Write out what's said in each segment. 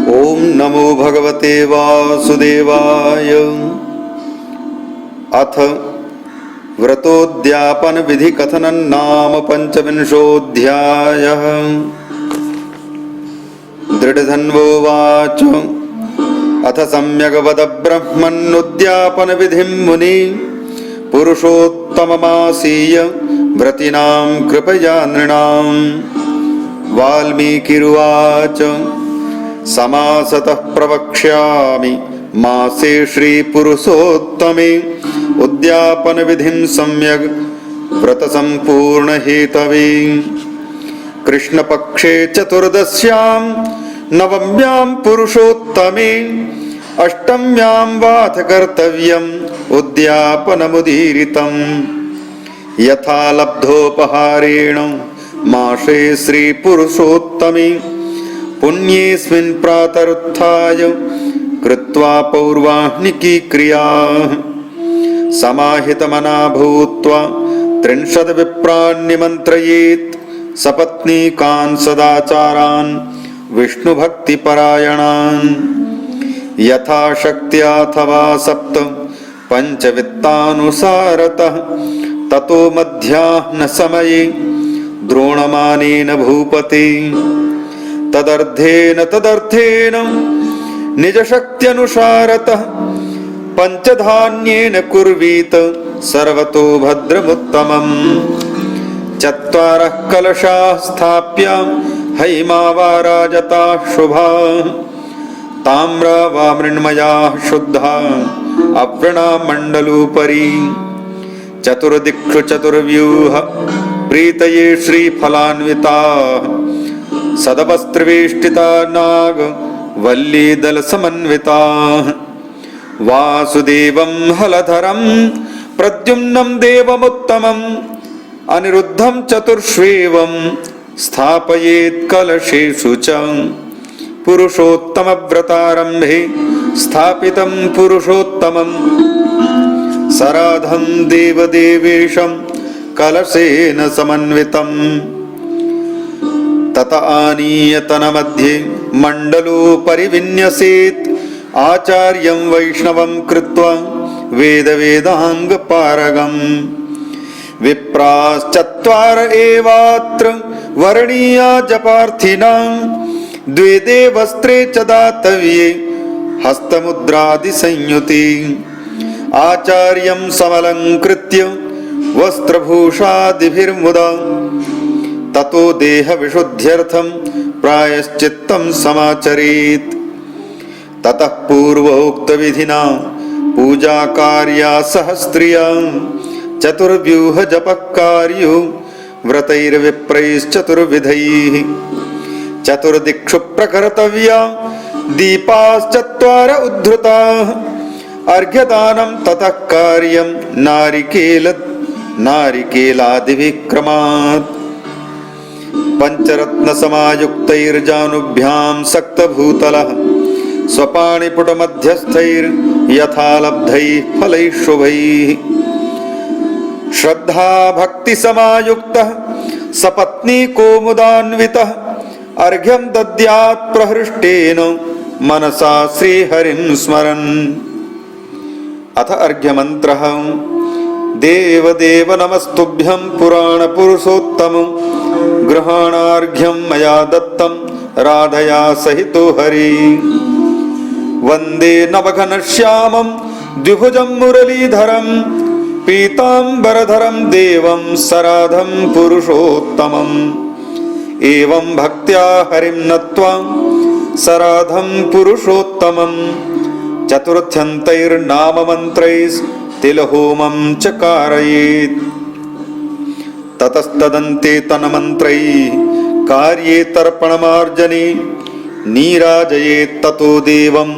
ओम नमो भगवते वासुदेवाय। अथ व्रतोद्यापन विधि कथनं नाम पंचविंशोऽध्यायः। दृढधन्वोवाच अथ सम्यग् वद ब्रह्मन्नुद्यापन विधिं मुनि पुरुषोत्तममासीय व्रतिनां कृपया नृणाम्। वाल्मीकिरुवाच समासतः प्रवक्ष्यामि मासे श्रीपुरुषोत्तमे उद्यापन विधिं सम्यग् व्रतसम्पूर्णहेतवे। कृष्णपक्षे चतुर्दश्यां नवम्यां पुरुषोत्तमे अष्टम्यां वाथ कर्तव्यम् उद्यापनमुदीरितम्। यथा लब्धोपहारेण मासे श्रीपुरुषोत्तमे पुण्येऽस्मिन् प्रातरुत्थाय कृत्वा पौर्वाह्निकी क्रिया। समाहितमना भूत्वा 30 विप्रान् निमन्त्रयेत् सपत्नीकान् सदाचारान् विष्णुभक्तिपरायणान्। यथाशक्त्याथवा 7 पञ्चवित्तानुसारतः ततो मध्याह्नसमये द्रोणमानेन भूपते तदर्थेन निजशक्त्यनुसारतः पञ्चधान्येन कुर्वीत सर्वतो भद्रमुत्तमम्। 4 कलशाः स्थाप्य हैमा वा राजताः शुभाः ताम्रा वा मृण्मयाः शुद्धा अव्रणा मण्डलोपरि। चतुर्दिक्षु चतुर्व्यूह प्रीतये श्रीफलान्विताः सदवस्त्रवेष्टिता नाग वल्लीदलसमन्विताः। वासुदेवं हलधरं प्रद्युम्नं देवमुत्तमम् अनिरुद्धं चतुर्ष्वेवं स्थापयेत् कलशेषु च। पुरुषोत्तमव्रतारम्भे स्थापितं पुरुषोत्तमं सराधं देवदेवेशं कलशेन समन्वितम्। तत आनीय तन्मध्ये मण्डलोपरि विन्यसेत् आचार्यं वैष्णवं कृत्वा वेदवेदाङ्गपारगम्। विप्राश्चत्वार एवात्र वरणीया जपार्थिनां 2 वस्त्रे च दातव्ये हस्तमुद्रादिसंयुते। आचार्यं समलङ्कृत्य वस्त्रभूषादिभिर्मुदा ततो देहविशुद्ध्यर्थं प्रायश्चित्तं समाचरेत्। ततः पूर्वोक्तविधिना पूजाकार्या सहस्त्रिया चतुर्व्यूहजपकार्यो व्रतैर्विप्रैश्चतुर्विधैः। चतुर्दिक्षु प्रकर्तव्या दीपाश्चत्वार उद्धृताः अर्घ्यदानं ततः कार्यं नारिकेलादिभिः क्रमात्। पञ्चरत्नसमायुक्तैर्जानुभ्यां सक्तभूतलः स्वपाणिपुटमध्यस्थैर्यथालब्धैः फलैः शुभैः। श्रद्धाभक्तिसमायुक्तः सपत्नीकोमुदान्वितः अर्घ्यं दद्यात् प्रहृष्टेन मनसा श्रीहरिं स्मरन्। अथ अर्घ्यमन्त्रः। देवदेव नमस्तुभ्यं पुराणपुरुषोत्तम गृहाणार्घ्यं मया दत्तं राधया सहितो हरि। वन्दे नवघनश्यामं द्विभुजं मुरलीधरं पीताम्बरधरं देवं सराधं पुरुषोत्तमम्। एवं भक्त्या हरिं नत्वा सराधं पुरुषोत्तमं चतुर्थ्यन्तैर्नाममन्त्रैस्तिलहोमं च कारयेत्। ततस्तदन्ते तन्मन्त्रैः कार्ये तर्पणमार्जने नीराजयेत् ततो देवं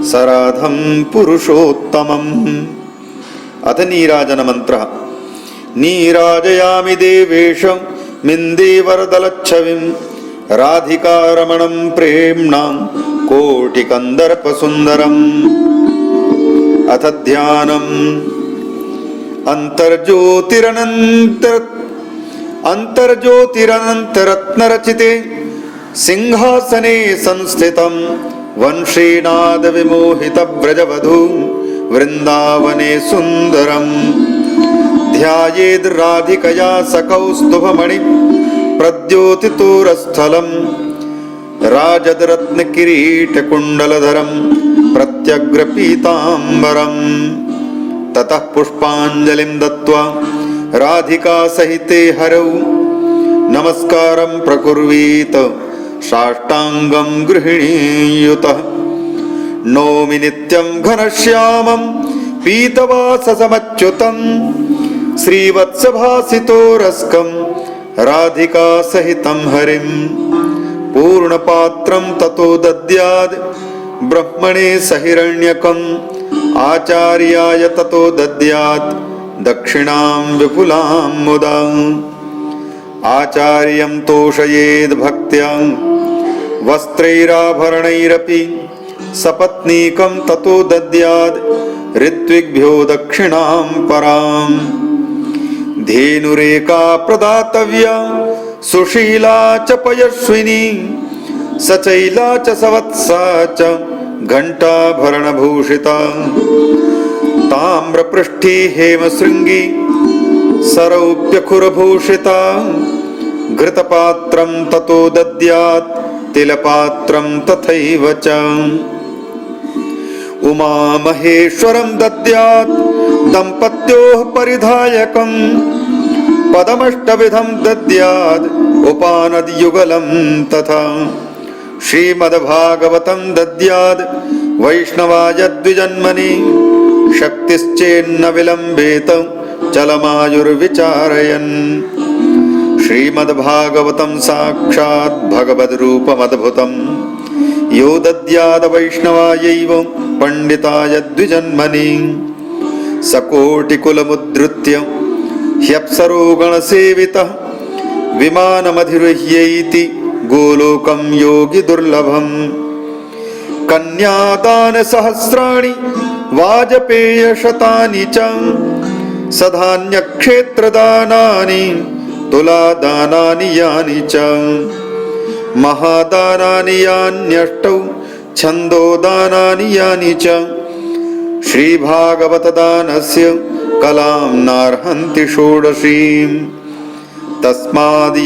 सराधं पुरुषोत्तमम्। अथ नीराजनमन्त्रः। नीराजयामि देवेशं मिन्देवरदलच्छविं राधिकारमणं प्रेम्णां कोटिकन्दर्पसुन्दरम्। अथ ध्यानम्। अन्तर्ज्योतिरनन्तरत्नरचिते सिंहासने संस्थितं वंशीनाद विमोहित व्रजवधू वृंदावने सुंदरम ध्यायेद् राधिकया सकौस्तुभमणि प्रद्योतितूरस्थलम् राजदरत्न किरीट कुंडलधरम प्रत्यग्रपीतांबरम ततः पुष्पांजलिं दत्त्वा राधिका सहिते हरौ नमस्कारं प्रकुर्वीत साष्टांगं गृहिणीयुतः नौमि नित्यं घनश्यामं पीतवाससमच्युतं श्रीवत्सभासितोरस्कं राधिका सहितं हरिं पूर्णपात्रं ततो दद्याद् ब्रह्मणे सहिरण्यकम् आचार्याय ततो दद्यात् दक्षिणां विपुलां मुदा आचार्यं तोषयेद् भक्त्या वस्त्रैराभरणैरपि सपत्नीकं ततो दद्याद् ऋत्विग्भ्यो दक्षिणां परां धेनुरेका प्रदातव्या सुशीला च पयस्विनी सचैला च सवत्सा च घंटाभरणभूषिता ताम्रपृष्ठी हेमशृंगी सरौप्यखुरभूषिता घृतपात्रं ततो दद्यात् तिलपात्रं तथैव च उमामहेश्वरं दद्यात् दम्पत्योः परिधायकं पदमष्टविधं दद्यात् उपानद्युगलं तथा श्रीमद्भागवतं दद्याद् वैष्णवाय द्विजन्मनि शक्तिश्चेन्न विलम्बेत चलमायुर्विचारयन् श्रीमद्भागवतं साक्षात् भगवद्रूपमद्भुतं यो दद्याद् वैष्णवायैव पंडिताय द्विजन्मनि सकोटिकुलमुद्धृत्य ह्यप्सरो गणसेवितः विमानमधिरुह्यैति गोलोकं योगी दुर्लभम् कन्यादान सहस्राणि वाजपेयशतानि च सधान्यक्षेत्रदानानि तुलादानानि यानि च महादानानि यान्यष्टौ छन्दोदानानि यानि च श्रीभागवतदानस्य कलां नार्हन्ति षोडशीम् तस्माद्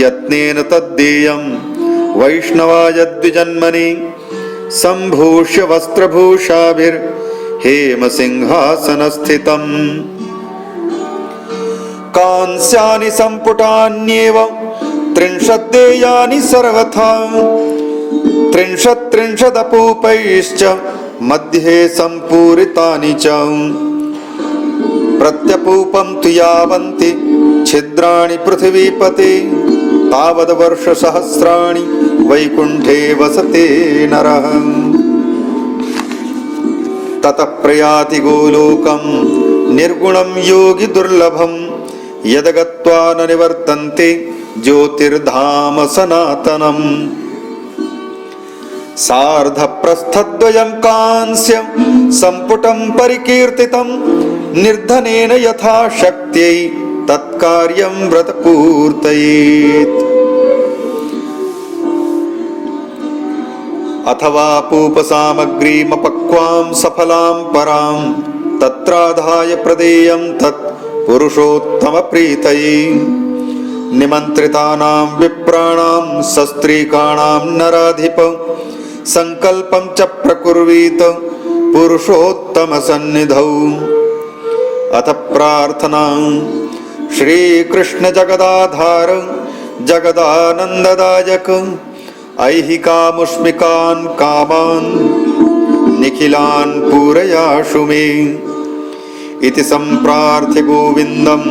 यत्नेन तद्देयं वैष्णवाय द्विजन्मनि सम्भूष्य वस्त्रभूषाभिर्हेमसिंहासनस्थितम् कांस्यानि सम्पुटान्येव 30 देयानि सर्वथा 30 अपूपैश्च मध्ये सम्पूरितानि च प्रत्यपूपं तु यावन्ति छिद्राणि पृथिवीपते तावद्वर्षसहस्राणि वैकुण्ठे वसते नरः ततः प्रयाति गोलोकं निर्गुणं योगी दुर्लभं यद्गत्वा न निवर्तन्ते ज्योतिर्धाम सनातनम् सार्धप्रस्थद्वयं कांस्य सम्पुटं परिकीर्तितं निर्धनेन यथा शक्त्यै तत्कार्यं व्रतपूर्तयेत् अथवा पूपसामग्रीमपक्वां सफलां परां तत्राधाय प्रदेयं तत् पुरुषोत्तमप्रीतये निमन्त्रितानां विप्राणां सस्त्रीकाणां नराधिप संकल्पं च प्रकुर्वीत पुरुषोत्तमसन्निधौ अथ प्रार्थना श्रीकृष्ण जगदाधार जगदानन्ददायक ऐहिकामुष्मिकान् कामान् निखिलान् पूरयाशु मे इति सम्प्रार्थ्य गोविन्दं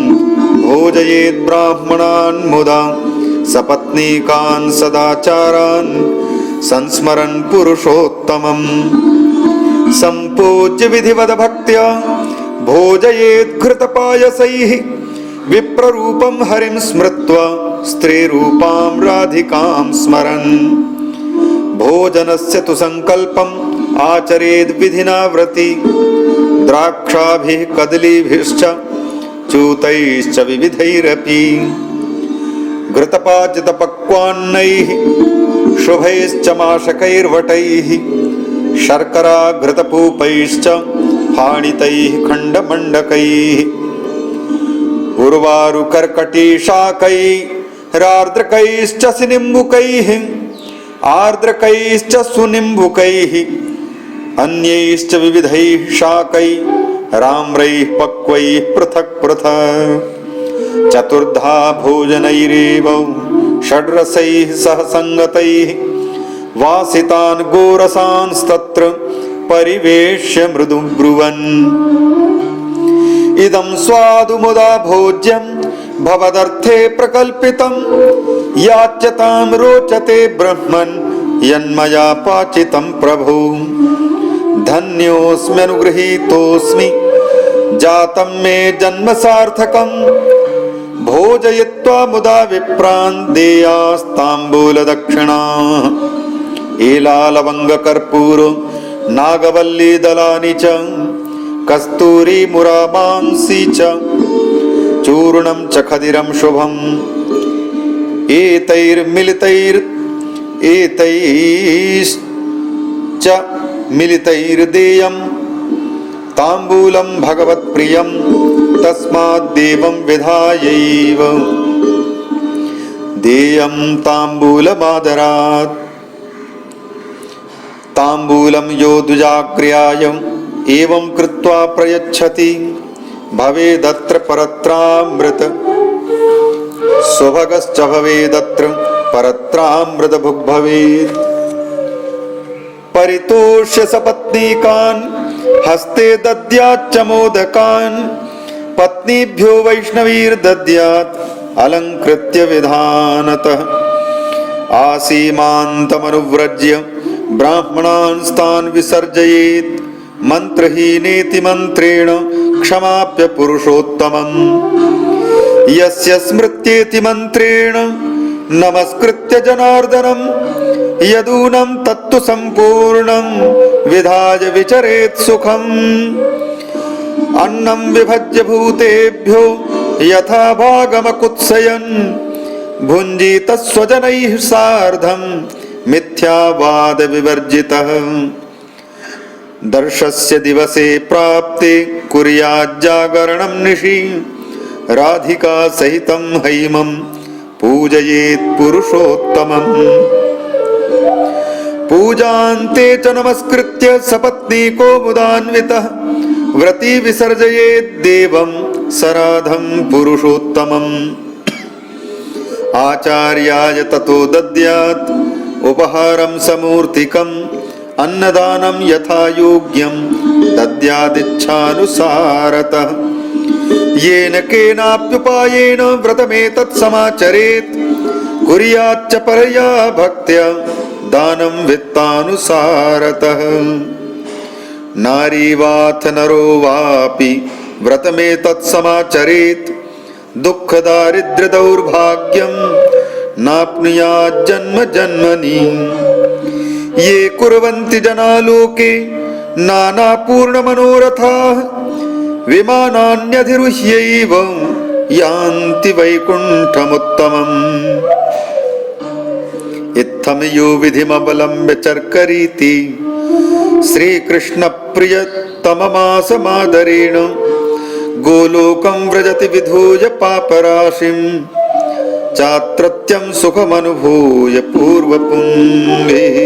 भोजयेत् ब्राह्मणान् मुदा सपत्नीकान् सदाचारान् संस्मरन् पुरुषोत्तमम् सम्पूज्य विधिवद भक्त्या भोजयेत् घृतपायसैः विप्ररूपं हरिं स्मृत्वा स्त्रीरूपां राधिकां स्मरन् भोजनस्य तु संकल्पम् आचरेद् विधिना व्रति द्राक्षाभिः कदलीभिश्च चूतैश्च विविधैरपि घृतपाचितपक्वान्नैः शुभैश्च माशकैर्वटैः शर्करा घृतपूपैश्च फाणितैः खण्डमण्डकैः उर्वारुकर्कटीशाकैरार्द्रकैश्च सुनिम्बुकैः आर्द्रकैश्च सुनिम्बुकैः अन्यैश्च विविधैः शाकैराम्रैः पक्वैः पृथक् पृथक् चतुर्धा भोजनैरेव षड्रसैः सह संगतैः वासितान् गोरसांस्तत्र परिवेश्य मृदु ब्रुवन् इदं स्वादु मुदा भोज्यं भवदर्थे प्रकल्पितं याच्यतां रोचते ब्रह्मन् यन्मया पाचितं प्रभो धन्योऽस्म्यनुगृहीतोऽस्मि जातं मे जन्म सार्थकं भोजयित्वा मुदा विप्रान् देयास्ताम्बूलदक्षिणा एलालवङ्गकर्पूर नागवल्लीदलानि च कस्तूरी मुरामांसी च चूर्णं च खदिरं शुभम् एतैश्च मिलितैर्देयं ताम्बूलं भगवत्प्रियं तस्माद्देवं विधायैव देयं ताम्बूलमादरात् ताम्बूलं यो द्विजाक्रियाय एवं कृत्वा प्रयच्छति भवेदत्र परत्रामृत सुभगश्च भवेदत्र परत्रामृतभुग् भवेत् परितोष्य सपत्नीकान् हस्ते दद्याच्च मोदकान् पत्नीभ्यो वैष्णवीर्दद्यात् अलङ्कृत्य विधानतः आसीमान्तमनुव्रज्य ब्राह्मणांस्तान् विसर्जयेत् मन्त्रहीनेति मन्त्रेण क्षमाप्य पुरुषोत्तमम् यस्य स्मृत्येति मन्त्रेण नमस्कृत्य जनार्दनं यदूनं तत्तु सम्पूर्णं विधाय विचरेत् सुखम् अन्नं विभज्य भूतेभ्यो यथा भागमकुत्सयन् भुञ्जीत स्वजनैः सार्धं मिथ्यावाद विवर्जितः दर्शस्य दिवसे प्राप्ते कुर्याज्जागरणं निशि राधिका सहितं हैमं पूजयेत् पुरुषोत्तमम् पूजान्ते च नमस्कृत्य सपत्नीको मुदान्वितः व्रती विसर्जयेत् देवं सराधं पुरुषोत्तमम् आचार्याय ततो दद्यात् उपहारं समूर्तिकम् अन्नदानं यथा योग्यं दद्यादिच्छानुसारतः येन केनाप्युपायेन व्रतमेतत् समाचरेत् कुर्याच्च परया भक्त्या दानं वित्तानुसारतः नारी वाथ नरो वापि व्रतमेतत् समाचरेत् दुःखदारिद्र्यदौर्भाग्यं नाप्नुयात् जन्म जन्मनि ये कुर्वन्ति जना लोके नानापूर्णमनोरथाः विमानान्यधिरुह्यैव यान्ति वैकुण्ठमुत्तमम् इत्थं यो विधिमवलम्ब्य चर्करीति श्रीकृष्णप्रियतममासमादरेण गोलोकं व्रजति विधूय पापराशिं चात्रत्यं सुखमनुभूय पूर्वपुङ्गेः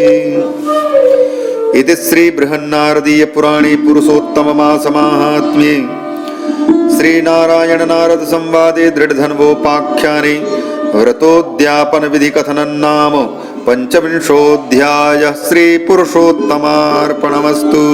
इति श्री बृहन्नारदीय पुराणे पुरुषोत्तममासमाहात्म्ये श्रीनारायण नारद संवादे दृढधन्वोपाख्याने व्रतोद्यापन विधि कथनं नाम पंचविंशोऽध्यायः। श्री पुरुषोत्तमार्पणमस्तु।